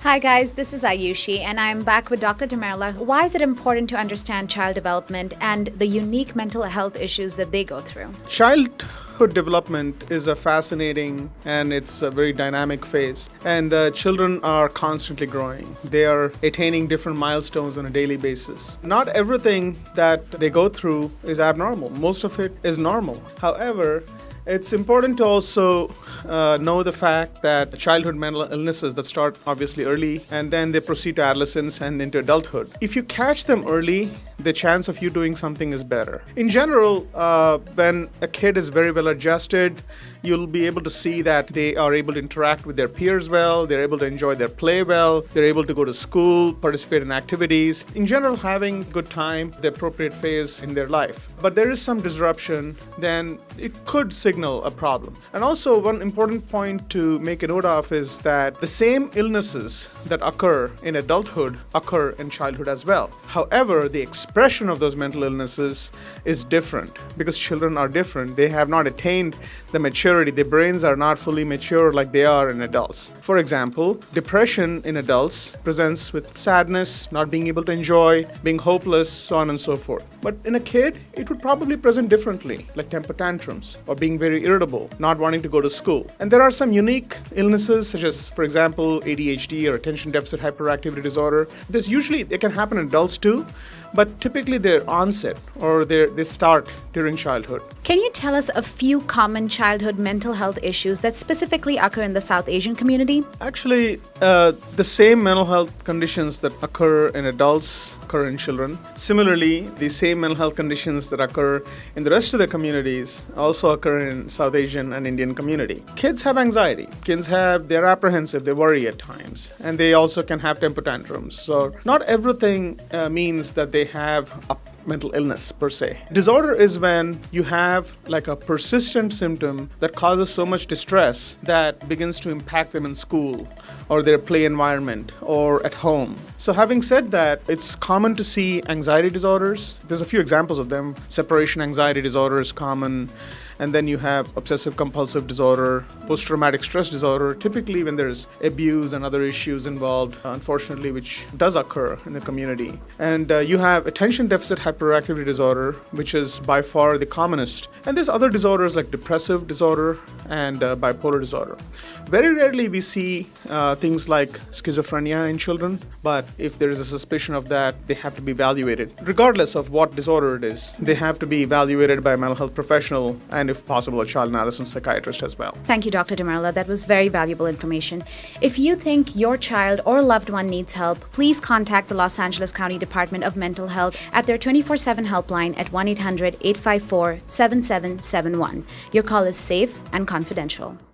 Hi guys, this is Ayushi and I'm back with Dr. Damerla. Why is it important to understand child development and the unique mental health issues that they go through? Childhood development is a fascinating and it's a very dynamic phase. And children are constantly growing. They are attaining different milestones on a daily basis. Not everything that they go through is abnormal. Most of it is normal. However, it's important to also know the fact that childhood mental illnesses that start obviously early and then they proceed to adolescence and into adulthood. If you catch them early, the chance of you doing something is better. In general, when a kid is very well adjusted, you'll be able to see that they are able to interact with their peers well, they're able to enjoy their play well, they're able to go to school, participate in activities. In general, having good time, the appropriate phase in their life. But there is some disruption, then it could signal a problem. And also one important point to make a note of is that the same illnesses that occur in adulthood occur in childhood as well. However, the expression of those mental illnesses is different because children are different. They have not attained the maturity. Their brains are not fully mature like they are in adults. For example, depression in adults presents with sadness, not being able to enjoy, being hopeless, so on and so forth. But in a kid, it would probably present differently, like temper tantrums or being very irritable, not wanting to go to school. And there are some unique illnesses such as, for example, ADHD or attention deficit hyperactivity disorder. It can happen in adults too, but typically their onset or they start during childhood. Can you tell us a few common childhood mental health issues that specifically occur in the South Asian community? Actually, the same mental health conditions that occur in adults occur in children. Similarly, the same mental health conditions that occur in the rest of the communities also occur in South Asian and Indian community. Kids have anxiety. They're apprehensive, they worry at times, and they also can have temper tantrums. So not everything means that they have a mental illness per se. Disorder is when you have like a persistent symptom that causes so much distress that begins to impact them in school or their play environment or at home. So having said that, it's common to see anxiety disorders. There's a few examples of them. Separation anxiety disorder is common. And then you have obsessive compulsive disorder, post-traumatic stress disorder, typically when there's abuse and other issues involved, unfortunately, which does occur in the community. And you have attention deficit hyperactivity disorder, which is by far the commonest. And there's other disorders like depressive disorder and bipolar disorder. Very rarely we see things like schizophrenia in children, but if there is a suspicion of that, they have to be evaluated. Regardless of what disorder it is, they have to be evaluated by a mental health professional and if possible, a child and adolescent psychiatrist as well. Thank you, Dr. Damerla. That was very valuable information. If you think your child or loved one needs help, please contact the Los Angeles County Department of Mental Health at their 24/7 helpline at 1-800-854-7771. Your call is safe and confidential.